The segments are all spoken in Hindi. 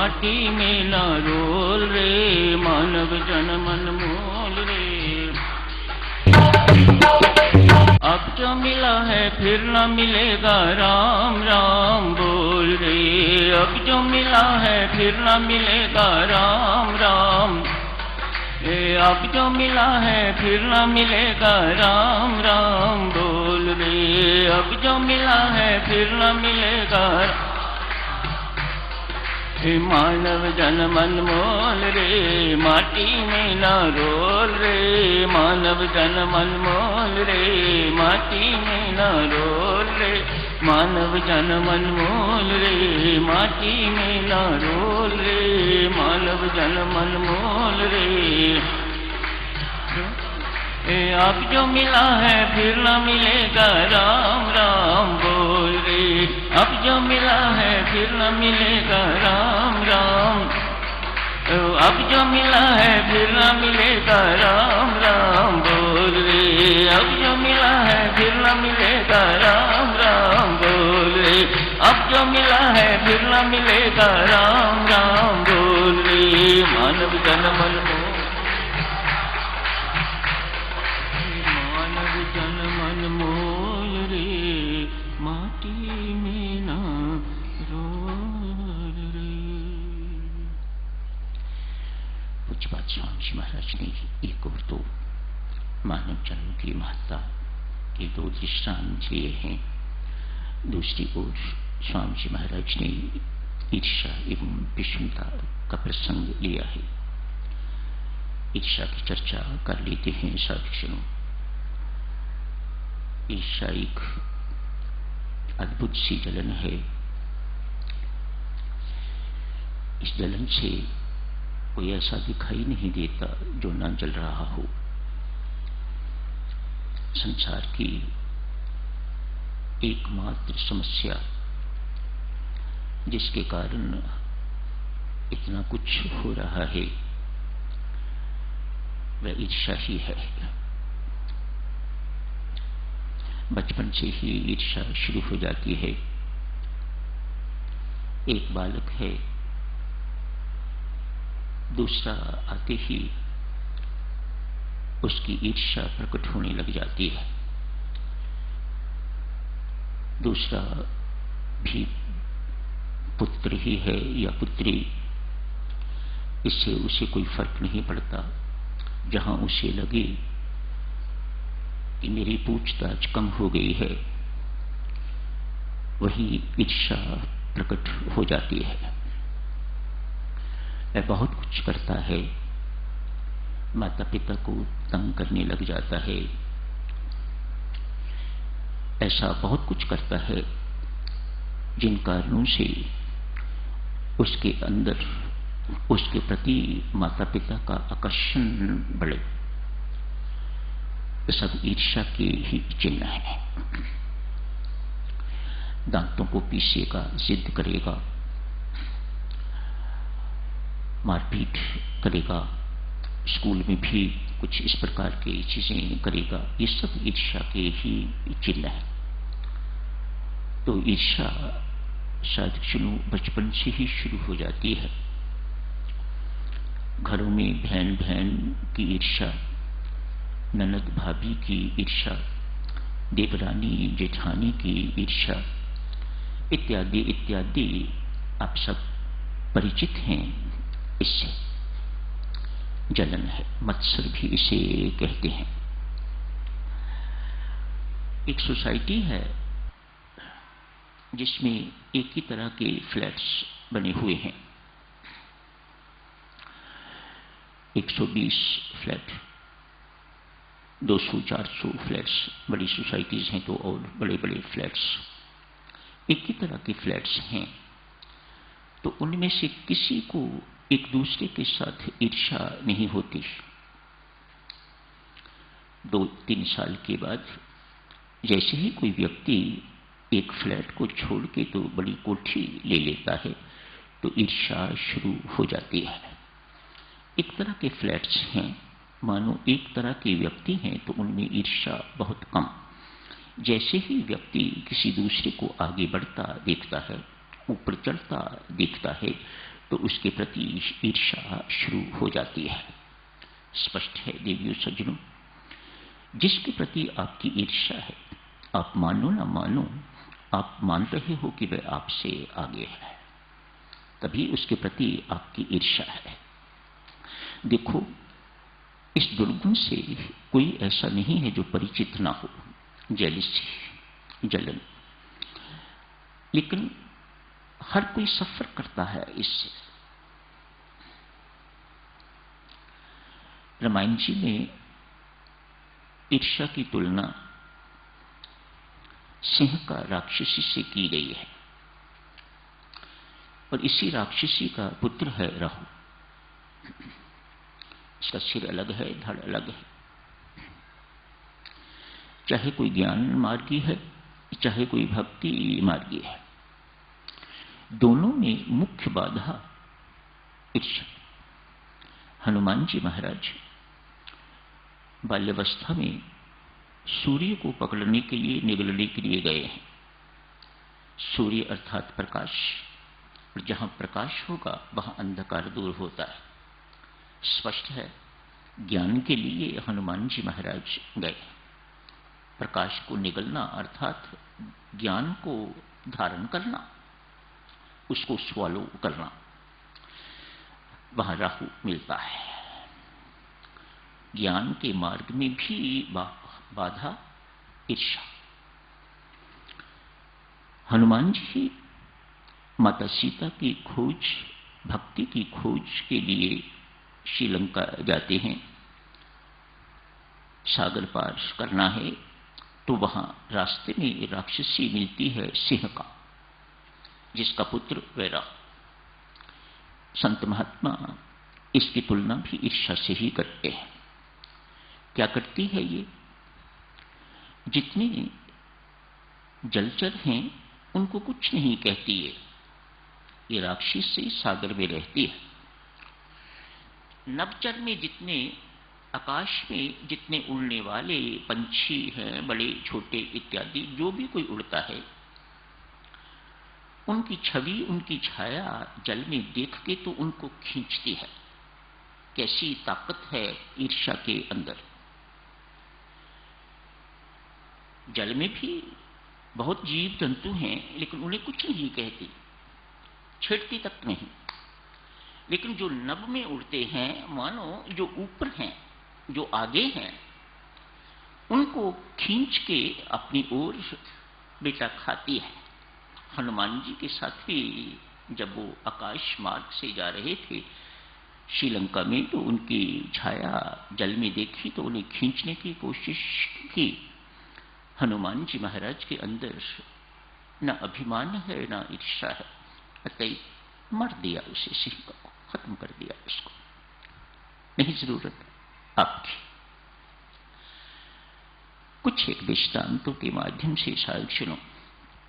माटी में न रोल रे, मानव जन्म अनमोल रे। अब जो मिला है फिर न मिलेगा, राम राम बोल रे। अब जो मिला है फिर न मिलेगा, राम राम। अब जो मिला है फिर न मिलेगा, राम राम बोल रे। अब जो मिला है फिर न मिलेगा, मानव जन्म अनमोल रे, माटी में न रोल रे। मानव जन्म अनमोल रे, माटी में न रोल रे। मानव जन्म अनमोल रे, माटी में न रोल रे। मानव जन्म अनमोल रे। अब जो मिला है फिर न मिलेगा, राम राम बोल रे। अब जो मिला है फिर न मिलेगा, राम राम। अब जो मिला है फिर न मिलेगा, राम राम बोल रे। अब जो मिला है फिर न मिलेगा, राम राम बोल रे। अब जो मिला है फिर न मिलेगा, राम राम बोल रे। मानव जन्म अनमोल, जन्म अनमोल रे, माटी में ना रोल रे। पूज्यपाद स्वामी जी महाराज ने एक और दो मानव जन्म की महत्ता के दो दृष्टांत लिए हैं। दूसरी ओर स्वामी जी महाराज ने ईर्ष्या एवं विषमता का प्रसंग लिया है। ईर्ष्या की चर्चा कर लेते हैं साधुजनों। ईर्ष्या एक अद्भुत सी जलन है। इस जलन से कोई ऐसा दिखाई नहीं देता जो ना जल रहा हो। संसार की एकमात्र समस्या जिसके कारण इतना कुछ हो रहा है वह ईर्ष्या ही है। बचपन से ही ईर्ष्या शुरू हो जाती है। एक बालक है, दूसरा आते ही उसकी ईर्ष्या प्रकट होने लग जाती है। दूसरा भी पुत्र ही है या पुत्री, इससे उसे कोई फर्क नहीं पड़ता। जहां उसे लगे कि मेरी पूछताछ कम हो गई है, वही ईर्ष्या प्रकट हो जाती है। वह बहुत कुछ करता है, माता पिता को तंग करने लग जाता है। ऐसा बहुत कुछ करता है जिन कारणों से उसके अंदर उसके प्रति माता पिता का आकर्षण बढ़े। सब ईर्ष्या के ही चिन्ह है। दांतों को पीसेगा, जिद करेगा, मारपीट करेगा, स्कूल में भी कुछ इस प्रकार की चीजें करेगा। ये सब ईर्ष्या के ही चिन्ह है। तो ईर्ष्या शायद शुरू बचपन से ही शुरू हो जाती है। घरों में बहन बहन की ईर्ष्या, ननद भाभी की ईर्ष्या, देवरानी जेठानी की ईर्ष्या इत्यादि इत्यादि आप सब परिचित हैं। इससे जलन है, मत्सर भी इसे कहते हैं। एक सोसाइटी है जिसमें एक ही तरह के फ्लैट्स बने हुए हैं। 120 फ्लैट, 200-400 फ्लैट्स, बड़ी सोसाइटीज हैं तो और बड़े बड़े फ्लैट्स। एक ही तरह के फ्लैट्स हैं, तो उनमें से किसी को एक दूसरे के साथ ईर्ष्या नहीं होती। 2-3 साल के बाद जैसे ही कोई व्यक्ति एक फ्लैट को छोड़ के तो बड़ी कोठी ले लेता है, तो ईर्ष्या शुरू हो जाती है। एक तरह के फ्लैट्स हैं, मानो एक तरह के व्यक्ति हैं तो उनमें ईर्ष्या बहुत कम। जैसे ही व्यक्ति किसी दूसरे को आगे बढ़ता देखता है, ऊपर चढ़ता देखता है, तो उसके प्रति ईर्ष्या शुरू हो जाती है। स्पष्ट है देवियों सज्जनों, जिसके प्रति आपकी ईर्ष्या है, आप मानो ना मानो, आप मान रहे हो कि वह आपसे आगे है, तभी उसके प्रति आपकी ईर्ष्या है। देखो, इस दुर्गुण से कोई ऐसा नहीं है जो परिचित ना हो, जेलिसी, जलन, लेकिन हर कोई सफर करता है इससे। रामायण जी में ईर्ष्या की तुलना सिंह का राक्षसी से की गई है, और इसी राक्षसी का पुत्र है राहु। इसका सिर अलग है, धड़ अलग है। चाहे कोई ज्ञान मार्गी है, चाहे कोई भक्ति मार्गी है, दोनों में मुख्य बाधा ईर्ष्या। हनुमान जी महाराज बाल्यावस्था में सूर्य को पकड़ने के लिए, निगलने के लिए गए हैं। सूर्य अर्थात प्रकाश, और जहां प्रकाश होगा वहां अंधकार दूर होता है। स्पष्ट है, ज्ञान के लिए हनुमान जी महाराज गए। प्रकाश को निगलना अर्थात ज्ञान को धारण करना, उसको स्वालो करना, वहां राहु मिलता है। ज्ञान के मार्ग में भी बाधा ईर्ष्या। हनुमान जी माता सीता की खोज, भक्ति की खोज के लिए श्रीलंका जाते हैं। सागर पार करना है तो वहां रास्ते में राक्षसी मिलती है सिंह का, जिसका पुत्र वैरा। संत महात्मा इसकी तुलना भी ईर्ष्या से ही करते हैं। क्या करती है ये? जितने जलचर हैं उनको कुछ नहीं कहती है, ये राक्षसी सागर में रहती है। नवचर में जितने, आकाश में जितने उड़ने वाले पंछी हैं, बड़े छोटे इत्यादि, जो भी कोई उड़ता है, उनकी छवि, उनकी छाया जल में देख के तो उनको खींचती है। कैसी ताकत है ईर्ष्या के अंदर। जल में भी बहुत जीव जंतु हैं, लेकिन उन्हें कुछ नहीं कहती, छेड़ती तक नहीं। लेकिन जो नभ में उड़ते हैं, मानो जो ऊपर हैं, जो आगे हैं, उनको खींच के अपनी ओर बेटा खाती है। हनुमान जी के साथ भी जब वो आकाश मार्ग से जा रहे थे श्रीलंका में, तो उनकी छाया जल में देखी तो उन्हें खींचने की कोशिश की। हनुमान जी महाराज के अंदर न अभिमान है न ईर्ष्या है, अतः मर दिया उसे, सिंह को खत्म कर दिया, उसको नहीं जरूरत आपकी। कुछ एक दृष्टांतों के माध्यम से शायद सुनो,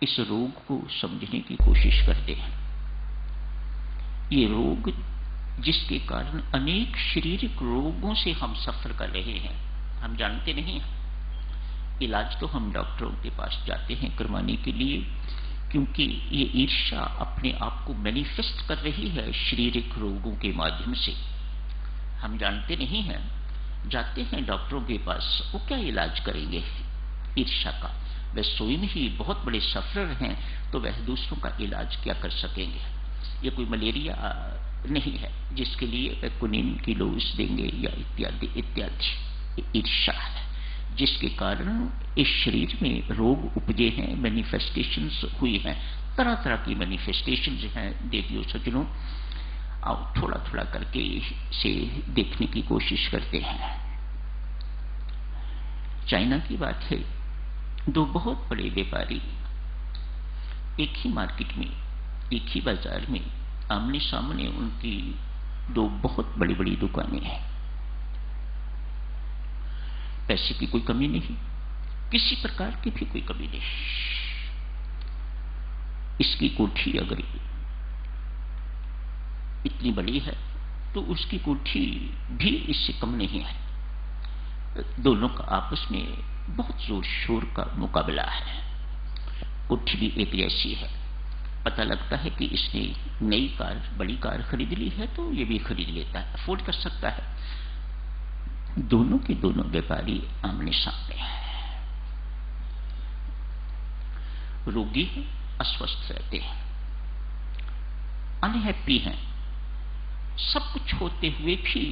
इस रोग को समझने की कोशिश करते हैं। ये रोग जिसके कारण अनेक शारीरिक रोगों से हम सफर कर रहे हैं, हम जानते नहीं हैं। इलाज तो हम डॉक्टरों के पास जाते हैं करवाने के लिए, क्योंकि ये ईर्ष्या अपने आप को मैनिफेस्ट कर रही है शारीरिक रोगों के माध्यम से। हम जानते नहीं हैं, जाते हैं डॉक्टरों के पास, वो क्या इलाज करेंगे ईर्ष्या का? वह स्वयं ही बहुत बड़े सफरर हैं, तो वह दूसरों का इलाज क्या कर सकेंगे? ये कोई मलेरिया नहीं है जिसके लिए वह कुनीन की डोज देंगे या इत्यादि इत्यादि। ईर्ष्या है जिसके कारण इस शरीर में रोग उपजे हैं, मैनिफेस्टेशंस हुई हैं, तरह तरह की मैनिफेस्टेशंस हैं। देवियों सज्जनों, आओ थोड़ा थोड़ा करके से देखने की कोशिश करते हैं। चाइना की बात है, दो बहुत बड़े व्यापारी एक ही मार्केट में, एक ही बाजार में, आमने सामने उनकी दो बहुत बड़ी बड़ी दुकानें हैं। पैसे की कोई कमी नहीं, किसी प्रकार की भी कोई कमी नहीं। इसकी कोठी अगर इतनी बड़ी है तो उसकी कोठी भी इससे कम नहीं है। दोनों का आपस में बहुत जोर शोर का मुकाबला है। कोठी भी एक जैसी है, पता लगता है कि इसने नई कार, बड़ी कार खरीद ली है तो ये भी खरीद लेता है, अफोर्ड कर सकता है। दोनों के दोनों व्यापारी आमने सामने हैं, रोगी हैं, अस्वस्थ रहते हैं, अनहैप्पी हैं, सब कुछ होते हुए भी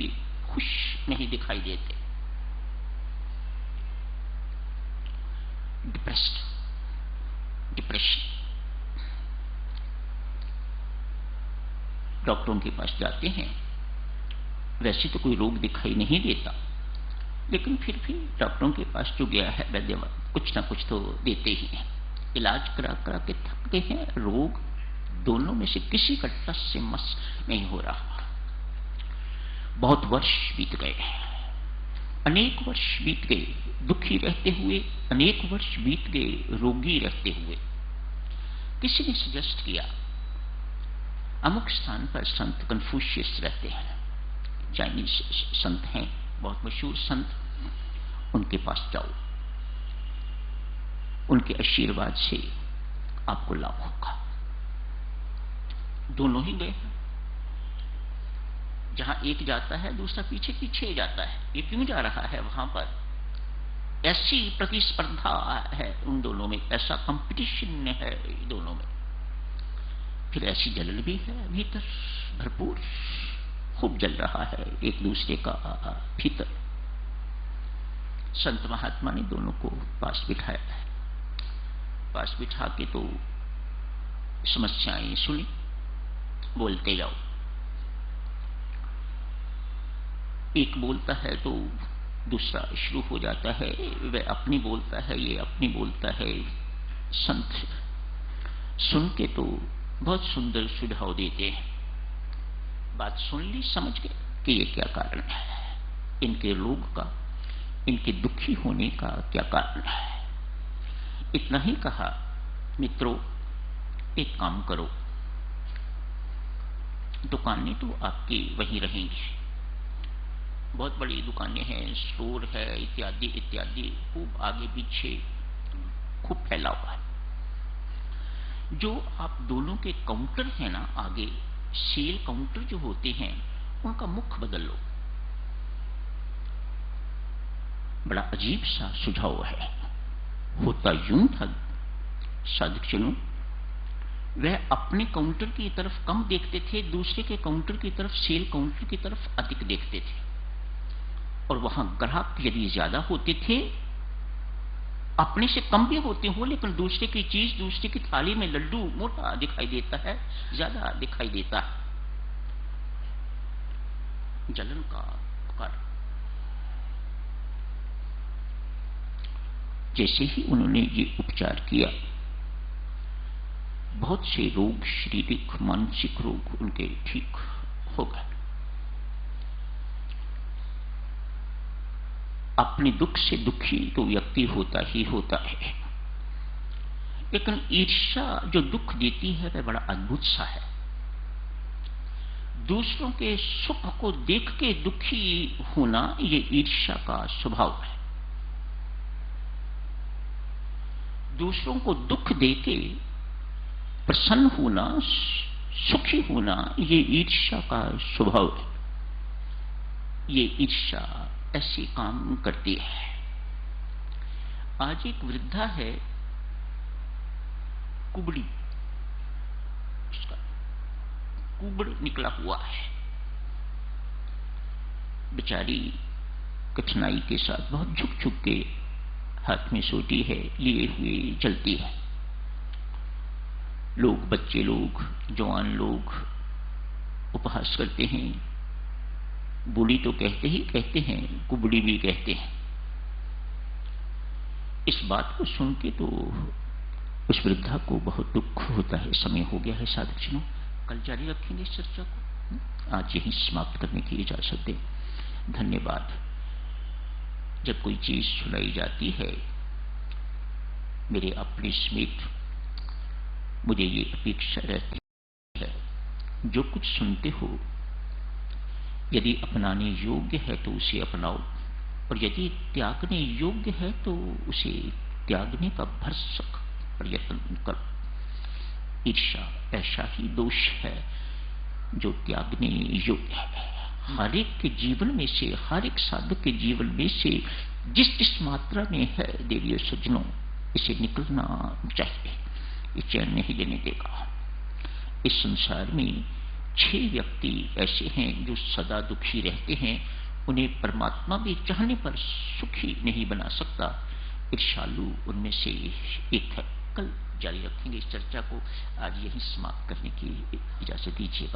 खुश नहीं दिखाई देते, डिप्रेशन। डॉक्टरों के पास जाते हैं, वैसे तो कोई रोग दिखाई नहीं देता, लेकिन फिर भी डॉक्टरों के पास जो गया है वैद्य कुछ ना कुछ तो देते ही हैं। इलाज करा करा के थक गए हैं, रोग दोनों में से किसी का टस से मस नहीं हो रहा। बहुत वर्ष बीत गए, अनेक वर्ष बीत गए दुखी रहते हुए, अनेक वर्ष बीत गए रोगी रहते हुए। किसी ने सजेस्ट किया, अमुक स्थान पर संत कन्फ्यूशियस रहते हैं, चाइनीज संत हैं, बहुत मशहूर संत, उनके पास जाओ, उनके आशीर्वाद से आपको लाभ होगा। दोनों ही गए, जहां एक जाता है दूसरा पीछे पीछे जाता है। ये क्यों जा रहा है वहां पर? ऐसी प्रतिस्पर्धा है उन दोनों में, ऐसा कंपटीशन है दोनों में, फिर ऐसी जलन भी है भीतर भरपूर, खूब जल रहा है एक दूसरे का भीतर। संत महात्मा ने दोनों को पास बिठाया है, पास बिठा के तो समस्याएं सुनी, बोलते जाओ। एक बोलता है तो दूसरा शुरू हो जाता है, वह अपनी बोलता है, ये अपनी बोलता है। संत सुन के तो बहुत सुंदर सुझाव देते हैं, बात सुन ली, समझ गए कि ये क्या कारण है, इनके रोग का, इनके दुखी होने का क्या कारण है। इतना ही कहा, मित्रों एक काम करो, दुकानें तो आपकी वहीं रहेंगी, बहुत बड़ी दुकानें हैं, स्टोर है, इत्यादि इत्यादि, खूब आगे पीछे खूब फैला हुआ है। जो आप दोनों के काउंटर हैं ना, आगे सेल काउंटर जो होते हैं, उनका मुख बदल लो। बड़ा अजीब सा सुझाव है। होता यूं था साधुजनों, वह अपने काउंटर की तरफ कम देखते थे, दूसरे के काउंटर की तरफ, सेल काउंटर की तरफ अधिक देखते थे, और वहां ग्राहक यदि ज्यादा होते थे, अपने से कम भी होते हो, लेकिन दूसरे की चीज, दूसरे की थाली में लड्डू मोटा दिखाई देता है, ज्यादा दिखाई देता है। जलन का कर। जैसे ही उन्होंने ये उपचार किया, बहुत से रोग, शारीरिक मानसिक रोग उनके ठीक हो गए। अपने दुख से दुखी तो व्यक्ति होता ही होता है, लेकिन ईर्ष्या जो दुख देती है वह बड़ा अद्भुत सा है। दूसरों के सुख को देख के दुखी होना, ये ईर्ष्या का स्वभाव है। दूसरों को दुख देके प्रसन्न होना, सुखी होना, ये ईर्ष्या का स्वभाव है। ये ईर्ष्या ऐसे काम करती है। आज एक वृद्धा है, कुबड़ी, उसका कुबड़ निकला हुआ है, बेचारी कठिनाई के साथ बहुत झुक झुक के हाथ में सोटी है लिए हुए चलती है। लोग, बच्चे लोग, जवान लोग उपहास करते हैं, बूढ़ी तो कहते ही कहते हैं, कुबड़ी भी कहते हैं। इस बात को सुन के तो उस वृद्धा को बहुत दुख होता है। समय हो गया है साधुजनों, कल जारी रखेंगे इस चर्चा को, आज यही समाप्त करने की इजाजत दें। धन्यवाद। जब कोई चीज सुनाई जाती है मेरे अपने समेत, मुझे ये अपेक्षा रहती है, जो कुछ सुनते हो यदि अपनाने योग्य है तो उसे अपनाओ, और यदि त्यागने योग्य है तो उसे त्यागने का भरसक प्रयत्न करो। ईर्ष्या ऐसा ही दोष है जो त्यागने योग्य है। हर एक के जीवन में से, हर एक साधक के जीवन में से जिस जिस मात्रा में है देवियों सज्जनों, इसे निकलना चाहिए। ये चैन नहीं लेने देगा। इस संसार में 6 व्यक्ति ऐसे हैं जो सदा दुखी रहते हैं, उन्हें परमात्मा भी चाहने पर सुखी नहीं बना सकता। ईर्ष्यालु उनमें से एक है। कल जारी रखेंगे इस चर्चा को, आज यही समाप्त करने की इजाजत दीजिएगा।